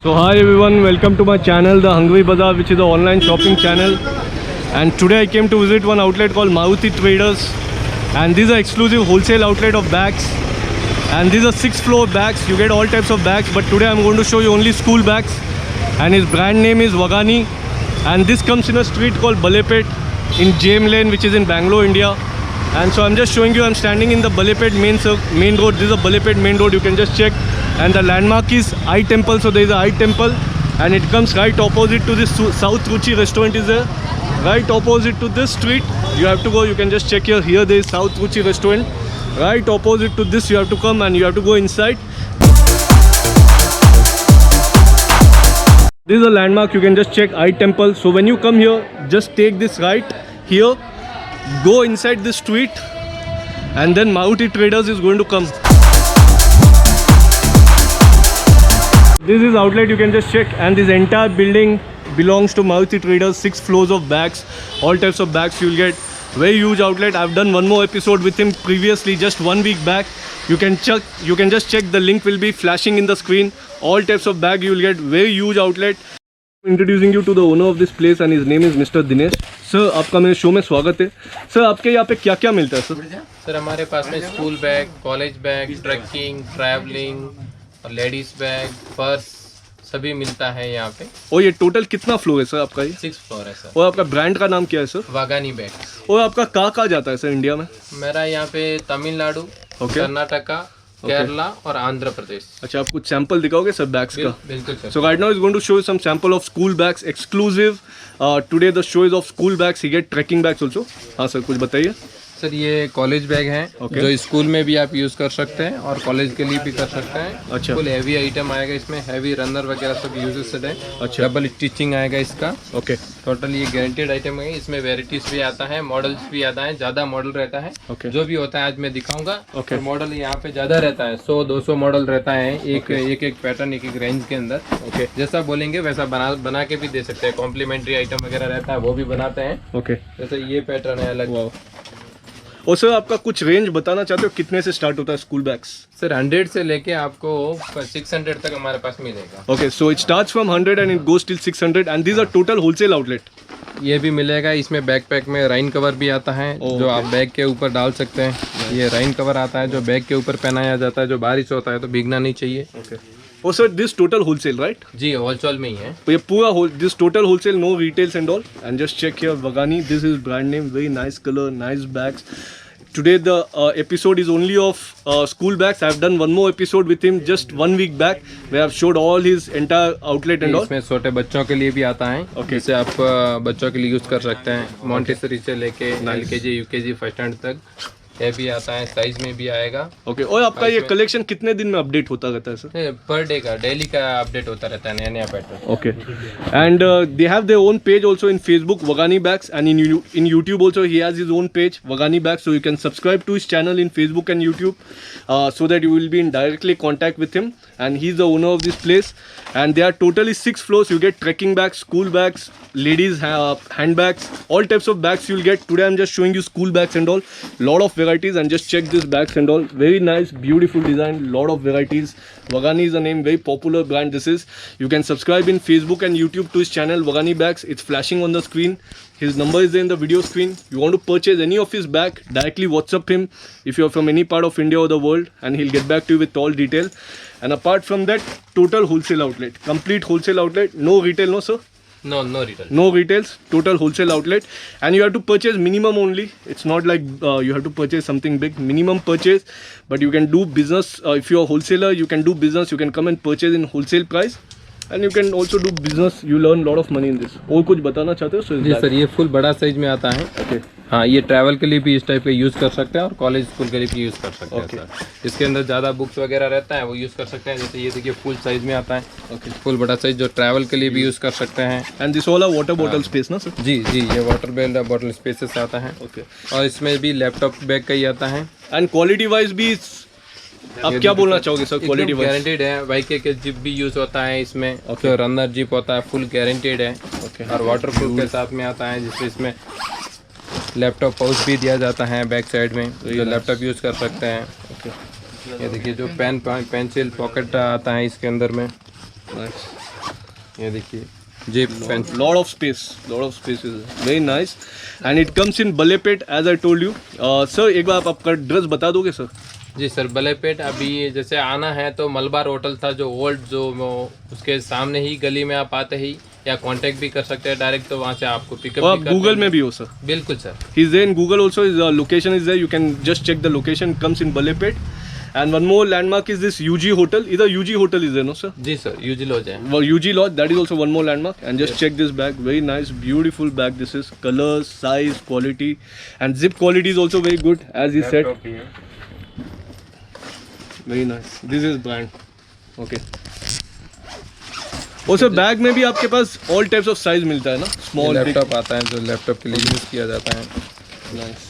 So hi everyone, welcome to my channel, The Hungry Bazaar, which is an online shopping channel. And today I came to visit one outlet called Maruti Traders. And this is an exclusive wholesale outlet of bags. And these are 6th floor bags. You get all types of bags, but today I'm going to show you only school bags. And his brand name is Wagani. And this comes in a street called Balepet in Jame Lane, which is in Bangalore, India. And so I'm just showing you, I'm standing in the Balepet main road. This is a Balepet main road, you can just check. And the landmark is I Temple, so there is a I Temple. And it comes right opposite to this South Ruchi restaurant is there. Right opposite to this street, you have to go, you can just check here. Here there is South Ruchi restaurant. Right opposite to this, you have to come and you have to go inside. This is a landmark, you can just check I Temple. So when you come here, just take this right here. Go inside the street and then Maruti Traders is going to come. This is outlet, you can just check, and this entire building belongs to Maruti Traders. 6 floors of bags, all types of bags you will get. Very huge outlet. I've done one more episode with him previously, just 1 week back. You can just check, the link will be flashing in the screen. All types of bag you will get. Very huge outlet. Introducing you to the owner of this place and his name is Mr. Dinesh. Sir आपका मेरे show में स्वागत है। Sir आपके यहाँ पे क्या क्या मिलता है सर? सर हमारे पास में school bag, college bag, trekking, travelling और लेडीज बैग, पर्स सभी मिलता है यहाँ पे। और ये टोटल कितना फ्लोर है सर आपका? ये 6 फ्लोर है सर। और आपका ब्रांड का नाम क्या है सर? वागानी बैग। और आपका कहाँ जाता है सर इंडिया में? मेरा यहाँ पे तमिलनाडु, कर्नाटका, केरला और आंध्र प्रदेश। अच्छा, आप कुछ सैंपल दिखाओगे सर बैग्स का? बिल्कुल sir. So right now is going to show you some sample of school bags, exclusive. Today the show is of school bags. He get trekking bags also. हाँ सर, कुछ बताइए। Sir ये college bag हैं, जो school में भी आप use कर सकते हैं और कॉलेज के लिए भी कर सकते हैं। अच्छा, फुल हैवी आइटम आएगा इसमें, हैवी रनर वगैरह सब यूजेस है। अच्छा, डबल स्टिचिंग आएगा इसका। ओके, टोटल ये गारंटेड आइटम है। इसमें वेराइटीज भी आता है, मॉडल्स भी आता है, ज्यादा मॉडल रहता है। जो भी होता है आज मैं दिखाऊंगा। और मॉडल यहाँ पे ज्यादा रहता है, 100-200 मॉडल रहता है। एक पैटर्न, एक रेंज के अंदर। ओके, जैसा बोलेंगे वैसा बना के भी दे सकते हैं। कॉम्प्लीमेंट्री आइटम वगैरह रहता है, वो भी बनाते हैं। ओके, जैसे ये पैटर्न है अलग। और सर आपका कुछ रेंज बताना चाहते हो, कितने से स्टार्ट होता है स्कूल बैग्स? सर 100 से लेके आपको 600 तक हमारे पास मिलेगा। Okay, so it starts from 100 and it goes till 600 and this are total wholesale outlet. ये भी मिलेगा। इसमें बैकपैक में राइन कवर भी आता है, जो आप बैग के ऊपर डाल सकते हैं। ये राइन कवर आता है जो बैग के ऊपर पहनाया जाता है, जो बारिश होता है तो भीगना नहीं चाहिए। और sir this total wholesale right? जी, होलसेल में ही है। तो ये पूरा this total wholesale, no retails and all. And just check here Wagani, this is brand name, very nice colour, nice bags. Today the episode is only of school bags. I have done one more episode with him just 1 week back where I have showed all his entire outlet and all. इसमें छोटे बच्चों के लिए भी आता है। जिसे आप बच्चों के लिए यूज कर सकते हैं, मॉन्टेसरी से लेके LKG UKG फर्स्ट स्टैंड तक। ये भी आता है, साइज में भी आएगा। ओके, और आपका ये कलेक्शन कितने दिन में अपडेट होता रहता है सर? पर डे का, डेली का अपडेट होता रहता है, नया pattern. Okay, and they have their own page also in Facebook, Wagani Bags, and in YouTube also he has his own page, Wagani Bags, so you can subscribe to his channel in Facebook and YouTube, so that you will be in directly contact with him, and he's the owner of this place. And there are totally 6 floors. You get trekking bags, school bags, ladies handbags, all types of bags you'll get. Today I'm just showing you school bags and all, lot of varieties. And just check this bags and all, very nice, beautiful design, lot of varieties. Wagani is a name, very popular brand this is. You can subscribe in Facebook and YouTube to his channel Wagani Bags. It's flashing on the screen. His number is there in the video screen. You want to purchase any of his bag, directly WhatsApp him if you're from any part of India or the world, and he'll get back to you with all detail. And apart from that, total wholesale outlet, complete wholesale outlet, no retail, no sir? No retail. No retails, total wholesale outlet. And you have to purchase minimum only. It's not like you have to purchase something big. Minimum purchase, but you can do business. If you're a wholesaler, you can do business. You can come and purchase in wholesale price. And you can also do business. You learn lot of money in this. और कुछ बताना चाहते हो? जी sir, ये full बड़ा size में आता है। ओके, हाँ, ये ट्रैवल के लिए भी इस टाइप के यूज़ कर सकते हैं और कॉलेज स्कूल के लिए भी यूज़ कर सकते हैं सर। इसके अंदर ज़्यादा बुक्स वगैरह रहता है, वो यूज़ कर सकते हैं। जैसे ये देखिए फुल साइज में आता है। ओके, फुल बड़ा साइज जो ट्रैवल के लिए भी यूज़ कर सकते हैं। एंड दिस वाला वाटर बॉटल स्पेस ना सर? जी, ये वाटर बॉटल स्पेसेस आता है। ओके, और इसमें भी लैपटॉप बैग का ही आता है। एंड क्वालिटी वाइज भी आप क्या बोलना चाहोगे सर? क्वालिटी गारंटेड है। YK के जिप भी यूज होता है इसमें। तो रनर जिप होता है, फुल गारंटेड है। और वाटर प्रूफ के साथ में आता है, जिससे इसमें लैपटॉप पाउच भी दिया जाता है बैक साइड में, जो लैपटॉप यूज कर सकते हैं। ये देखिए जो पेंसिल पॉकेट आता है इसके अंदर में। Nice. ये देखिए जेब pens Lot of space is very nice, and it comes in Balepet as I told you. Sir, एक बार आप आपका ड्रेस बता दोगे सर? जी सर, बलेपेट अभी जैसे आना है तो मलबार होटल था जो ओल्ड, जो उसके सामने ही गली में आप आते ही, या कांटेक्ट भी कर सकते हैं डायरेक्ट, तो वहाँ से आपको पिकअप और भी आप कर गूगल लेंगे। में भी हो सर? बिल्कुल sir. He is there in Google also. His location is there. You can just check the location. Comes in Balepet. And one more landmark is this UG Hotel. Either UG Hotel is there, no sir? जी sir, UG lodge है। Well, UG Lodge, that is also one more landmark. And just check this bag. Very nice, beautiful bag. This is colors, size, quality, and zip quality is also very good, as he said. Very nice. This is brand. Okay. और sir bag में भी आपके पास all types of size मिलता है ना? Small, laptop आता है जो लैपटॉप के लिए यूज किया जाता है। Nice.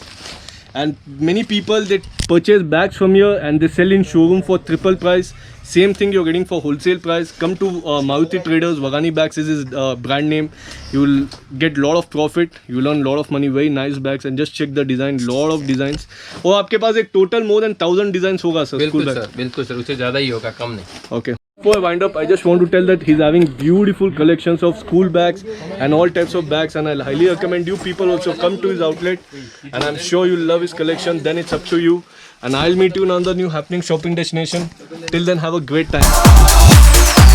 And many people, they purchase bags from here and they sell in showroom for triple price. Same thing you're getting for wholesale price. Come to Maruti Traders. Vagani Bags is his brand name. You will get lot of profit. You will earn lot of money. Very nice bags, and just check the design. Lot of designs. और आपके पास एक total more than 1000 designs होगा sir? बिल्कुल sir, बिल्कुल sir, उससे ज़्यादा ही होगा, कम नहीं। Okay. Before I wind up, I just want to tell that he's having beautiful collections of school bags and all types of bags, and I'll highly recommend you people also come to his outlet, and I'm sure you'll love his collection. Then it's up to you, and I'll meet you in another new happening shopping destination. Till then, have a great time.